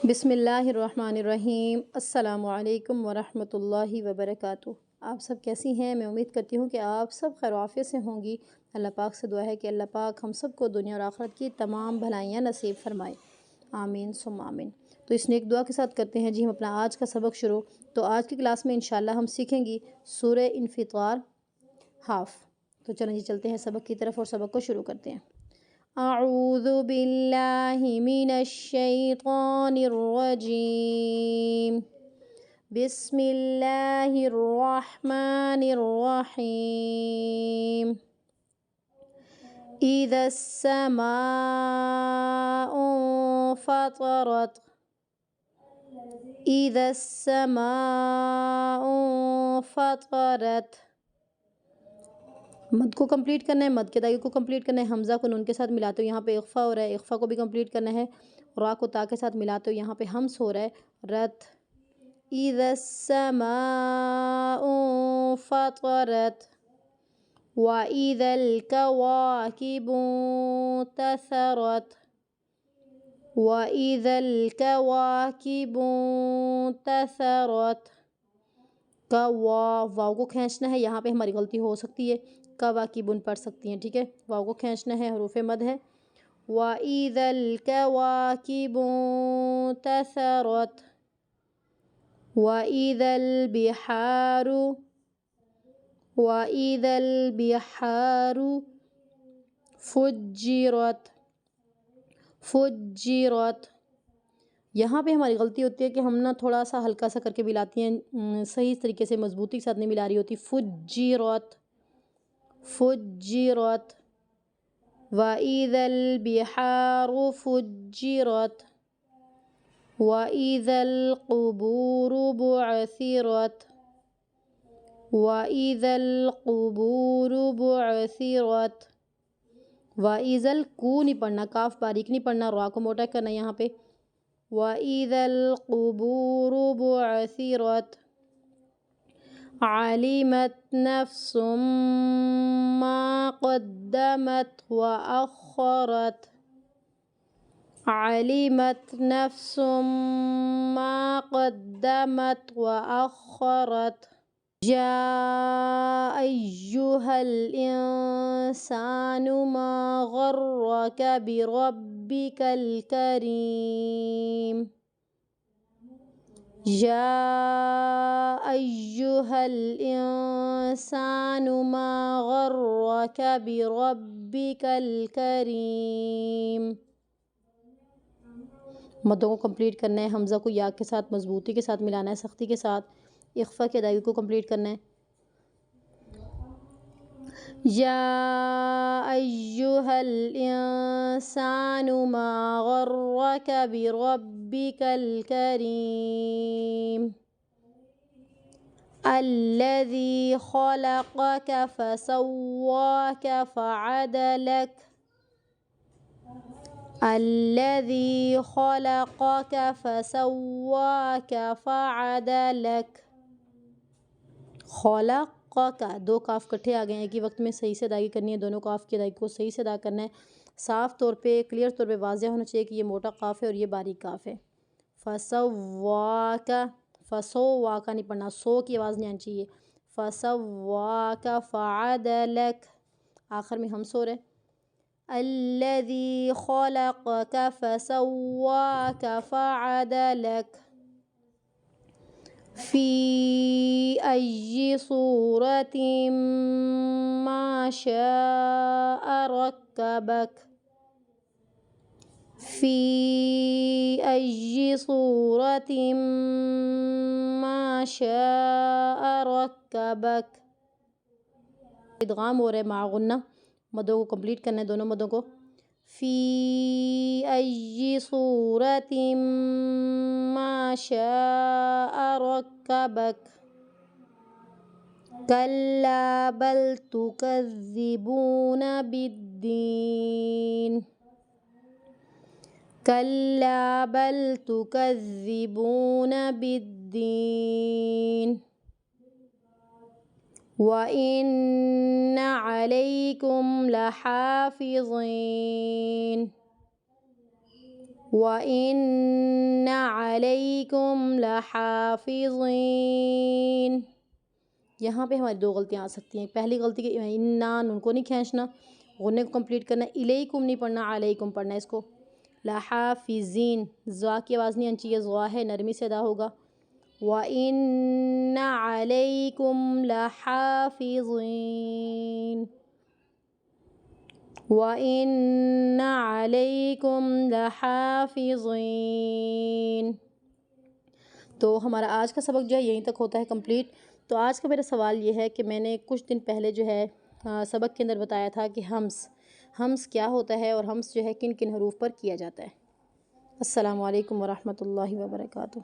بسم اللہ الرحمن الرحیم۔ السلام علیکم ورحمۃ اللہ وبرکاتہ۔ آپ سب کیسی ہیں؟ میں امید کرتی ہوں کہ آپ سب خیر و عافیت سے ہوں گی۔ اللہ پاک سے دعا ہے کہ اللہ پاک ہم سب کو دنیا اور آخرت کی تمام بھلائیاں نصیب فرمائے، آمین ثم آمین۔ تو اس نیک دعا کے ساتھ کرتے ہیں ہم اپنا آج کا سبق شروع۔ تو آج کی کلاس میں انشاءاللہ ہم سیکھیں گی سورہ انفطار ہاف۔ تو چلیں چلتے ہیں سبق کی طرف اور سبق کو شروع کرتے ہیں۔ اعوذ باللہ من الشیطان الرجیم، بسم اللہ الرحمن الرحیم۔ اذا السماء انفطرت، اذا السماء انفطرت۔ مد کو کمپلیٹ کرنا ہے، مد کے دائیں کو کمپلیٹ کرنا ہے، حمزہ کو نون کے ساتھ ملاتے ہو یہاں پہ اخفا ہو رہا ہے، اخفا کو بھی کمپلیٹ کرنا ہے، را کو تا کے ساتھ ملاتے ہو یہاں پہ ہمس ہو رہا ہے، رت۔ اذا السماء انفطرت واذا الكواكب انتثرت، واذا الكواكب انتثرت۔ کا واو کو کھینچنا ہے، یہاں پہ ہماری غلطی ہو سکتی ہے، کواکبن پڑھ سکتی ہیں، ٹھیک ہے، واو کو کھینچنا ہے، حروف مد ہے۔ وَإِذَا الْكَوَاكِبُ انتثرت، وَإِذَا الْبِحَارُ، وَإِذَا الْبِحَارُ فُجِّرت، فُجِّرت۔ یہاں پہ ہماری غلطی ہوتی ہے کہ ہم نا تھوڑا سا ہلکا سا کر کے ملاتی ہیں، صحیح طریقے سے مضبوطی کے ساتھ نہیں ملا رہی ہوتی۔ فُجِّرت، فُجِّرت۔ وَإِذَا الْبِحَارُ فُجِّرت، وَإِذَا الْقُبُورُ بُعْثِرت، وَإِذَا الْقُبُورُ بُعْثِرت۔ وَإِذَا الْقُو نہیں پڑھنا، کاف باریک نہیں پڑھنا، را کو موٹا کرنا یہاں پہ۔ وَإِذَا الْقُبُورُ بُعْثِرت، عَلِمَتْ نَفْسٌ مَّا قَدَّمَتْ وَأَخَّرَتْ، عَلِمَتْ نَفْسٌ مَّا قَدَّمَتْ وَأَخَّرَتْ۔ يَا أَيُّهَا الْإِنسَانُ مَا غَرَّكَ بِرَبِّكَ الْكَرِيمِ، يَا أَيُّهَا الْإِنسَانُ مَا غَرَّكَ بِرَبِّكَ الْكَرِيمِ۔ مدوں کو کمپلیٹ کرنا ہے، حمزہ کو یا کے ساتھ مضبوطی کے ساتھ ملانا ہے، سختی کے ساتھ، اخفا کی ادائیگی کو کمپلیٹ کرنا ہے۔ یا ایہا الانسان ما غرک بربک الکریم، الذی خلقک فسواک فعدلک، الذی خلقک فسواک فعدلک۔ خلق کا دو کاف کٹھے آ گئے ہیں، ایک ہی وقت میں صحیح سے ادائیگی کرنی ہے، دونوں کاف کی ادائیگی کو صحیح سے ادا کرنا ہے، صاف طور پہ کلیئر طور پہ واضح ہونا چاہیے کہ یہ موٹا کاف ہے اور یہ باریک کاف ہے۔ فسواک، فسواک نہیں پڑھنا، سو کی آواز نہیں آنی چاہیے۔ فسواک فعدلک، آخر میں ہم سو رہے۔ الذی خلقک فسواک فعدلک، فی ای صورت ما شاء رکبک، فی ای صورت ما شاء رکبک۔ ادغام ہو رہا ہے مع غنہ، مدوں کو کمپلیٹ کرنا ہے، دونوں مدوں کو۔ فی ای صورت ما شاء رکبک، کلا بل تکذبون بالدین، کلا بل تکذبون بالدین، وَإِنَّ عَلَيْكُمْ لَحَافِظِينَ، وَإِنَّ علیکم لحافظین۔ یہاں پہ ہماری 2 غلطیاں آ سکتی ہیں۔ پہلی غلطی کہ انا نون کو نہیں کھینچنا، غنّے کو کمپلیٹ کرنا، الیکم نہیں پڑھنا، علیکم پڑھنا ہے اس کو۔ لحافظین، زا کی آواز نہیں آنی چاہیے، زوا ہے، نرمی سے ادا ہوگا۔ وَإِنَّ عَلَيْكُمْ لَحَافِظِينَ، وَإِنَّ عَلَيْكُمْ لَحَافِظِينَ۔ تو ہمارا آج کا سبق جو ہے یہیں تک ہوتا ہے کمپلیٹ۔ تو آج کا میرا سوال یہ ہے کہ میں نے کچھ دن پہلے جو ہے سبق کے اندر بتایا تھا کہ ہمس کیا ہوتا ہے اور ہمس جو ہے کن کن حروف پر کیا جاتا ہے۔ السلام علیکم ورحمۃ اللہ وبرکاتہ۔